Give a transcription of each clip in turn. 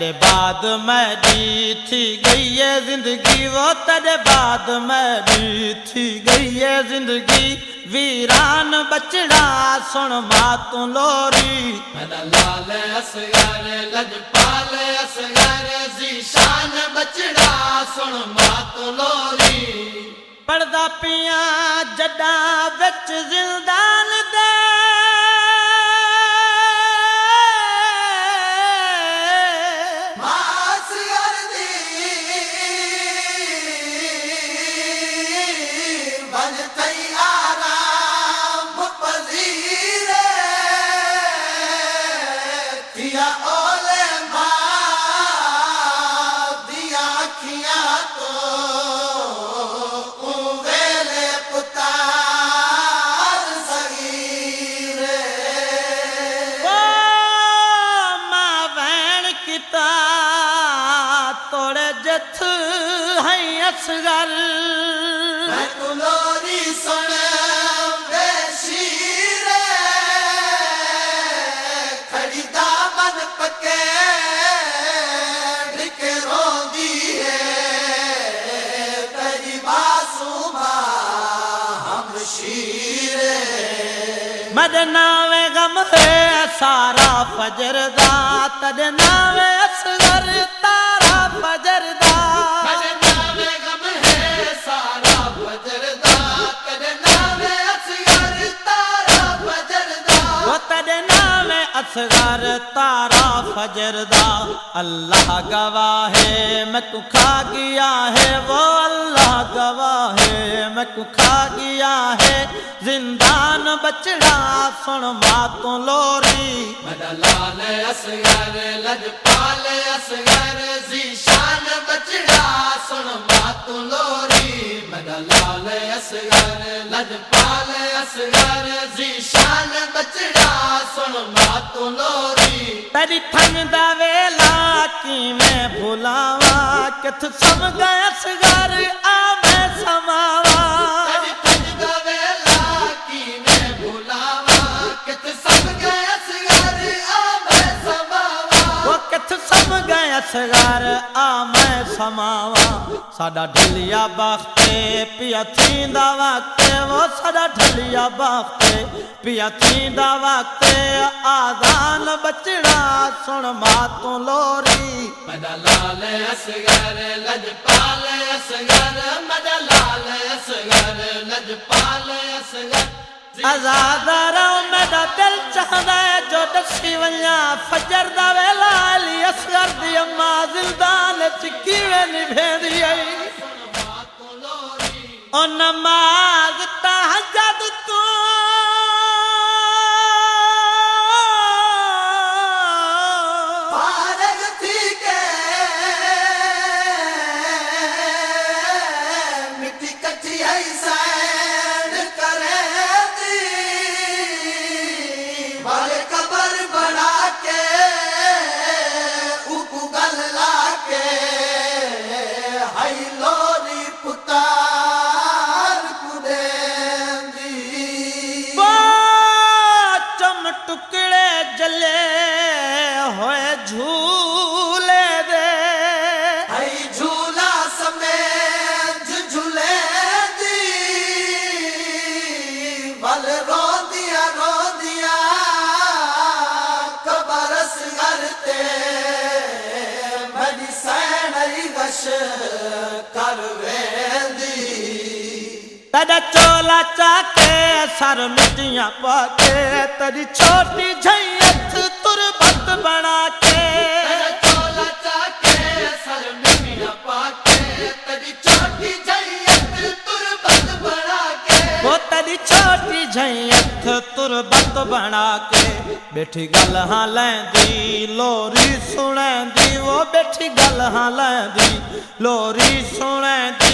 तड़े बाद मेरी थी गई है जिंदगी, वो तड़े बाद मेरी थी गई है जिंदगी। वीरान बचड़ा सुन मातू लोरी, मेरा लाल असगर लजपाल असगर ज़ीशान बचड़ा सुन मातू लोरी। पढ़दा पिया जड़ा विच जिंदान दे, तोड़े जथ है असगर लोरी सुन बेशीर खड़ीदा मन पके ढिके रोंदी है तेरी मासूमा हमशीर। मद नावे गम है सारा फजर दा, तद नावे असगर तारा फजर दा। मद नावे गम है सारा फजर दा, तद नावे असगर तारा फजर दा। वो तद नावे असगर तारा फजर दा। अल्लाह गवाह है मैं तू खा गया है, वो अल्लाह गवाह है मैं तू खा गया है। जिंदान बचड़ा सुन मातू लोरी, मेरा लाल असगर लजपाल असगर ज़ीशान बचड़ा सुन मातू लोरी। मेरा लाल असगर लजपाल असगर ज़ीशान बचड़ा सुन मातू लोरी। तेरी ठंड दा वेला किवें भुलावा, किथ सम गया असगर आ मैं समावा। तेरी ठंड दा वेला किवें भुलावा, किथ सम गया असगर आ मैं समावा। वो किथ सम गया असगर आ मैं समावा। साडा ढलिया बख्ते पिया थींदा वक्ते, वो साडा ढलिया बख्ते पिया थींदा वक्ते। आज़ान बचड़ा सुन मातू लोरी, मेरा लाल असगर लजपाल असगर मेरा लाल असगर लजपाल असगर। आजाद रहो मेरा दिल चाहदा है जो दसी वञा फजर दा वेला। अली असगर दी अम्मा जिंदान च किवें निभेंदी आई, ओ नमाज तहज्जुद तू फारग थी के मिट्टी कच्ची है सैन करे दी, वाले कबर बना के उकु गल ला के हाय लोरी पुतार कुदेंदी। वो चम टुकड़े जले होए झूले दे, हाय झूला समेत झूले दी, बल रोंदिया रोंदिया कबरस करते बड़ी सैनई गश करवेंदी। तेरा चोला चाके सर मिट्टियां पाके, तेरी छोटी झैयत तुरबत बना के। तेरा चोला चाके सर मिट्टियां पाके, तेरी छोटी झैयत तुरबत बना के। वो तेरी छोटी झैयत तुरबत बना के। बैठी गल हाँ लैंदी लोरी सुनैंदी, वो बैठी गल हाँ लैंदी लोरी सुनैंदी।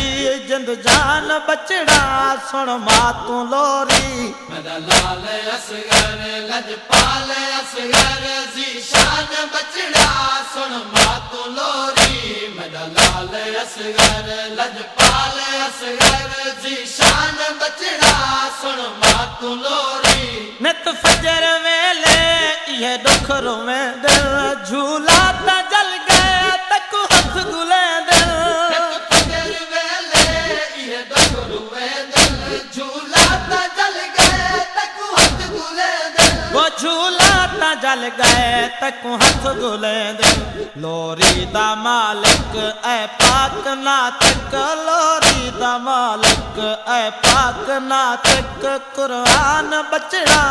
जिंद जान बचड़ा सुन मातू लोरी, मेरा लाल असगर लजपाल असगर ज़ीशान बचड़ा सुन मातू लोरी। मेरा लाल असगर लजपाल असगर ज़ीशान बचड़ा सुन मातू लोरी। नित फजर वेले ये दुख रोवे दिल, झूला ता जल गए गुले दिल फजर वेले ये डगरू दिल झूला ता जल गए तक हाथ गुले दिल वो झूला ता जल गए तक हथ गुले दिल लोरी दा मालिक ऐ पाक नातक लोरी दा मालिक ऐ पाक नातक कुरान बचड़ा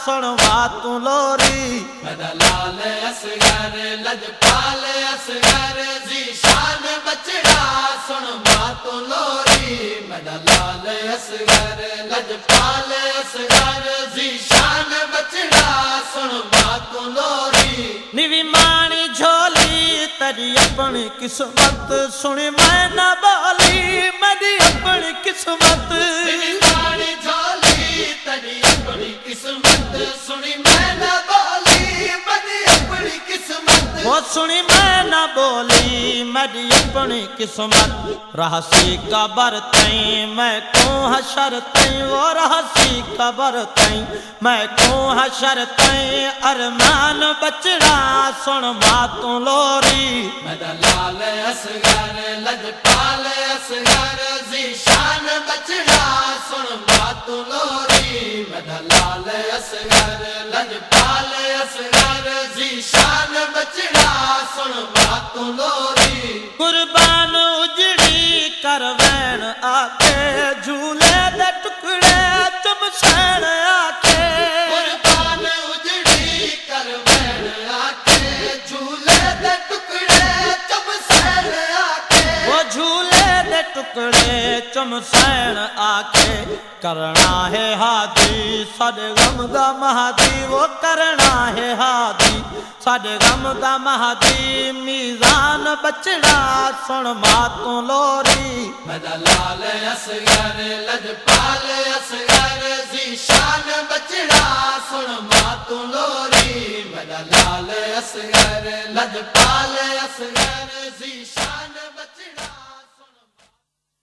सुनवा तू लोरी मेरा लाल असगर लजपाल असगर जीशान बचड़ा सुनवा तू लोरी मेरा लाल असगर लजपाल असगर जीशान बचड़ा सुनवा तू लोरी निवी मानी झोली तेरी अपनी किस्मत सुनी मैं ना बोली मेरी अपनी किस्मत पानी झोली तेरी अपनी किस्मत सुनी मैं ना बोली मेरी अपनी किस्मत वो सुनी मैं ना बोली मेरी अपनी किस्मत रहसी कबर तई मैं को हशर तई वो रहसी कबर तई मैं को हशर तई अरमान बचड़ा सुन मातू लोरी मेरा लाल असगर लजपाल असगर जीशान बचड़ा सुन मातू लोरी मेरा लाल असगर लजपाल असगर जीशान बचड़ा सुन मातू लोरी कुर्बान उजड़ी करवैन आके झूले दे टुकड़े चमसैन आके कुर्बान उजड़ी करवैन आके झूले दे टुकड़े चमसैन आके वो झूले दे टुकड़े चमसैन आके करना है हादी साडे गम दा महादी वो करना है हादी साडे गम दा महादी मीज़ान बचड़ा सुन मातू लोरी मेरा लाल असगर लजपाल असगर जीशान बचड़ा सुन मातू लोरी मेरा लाल असगर लजपाल असगर जीशान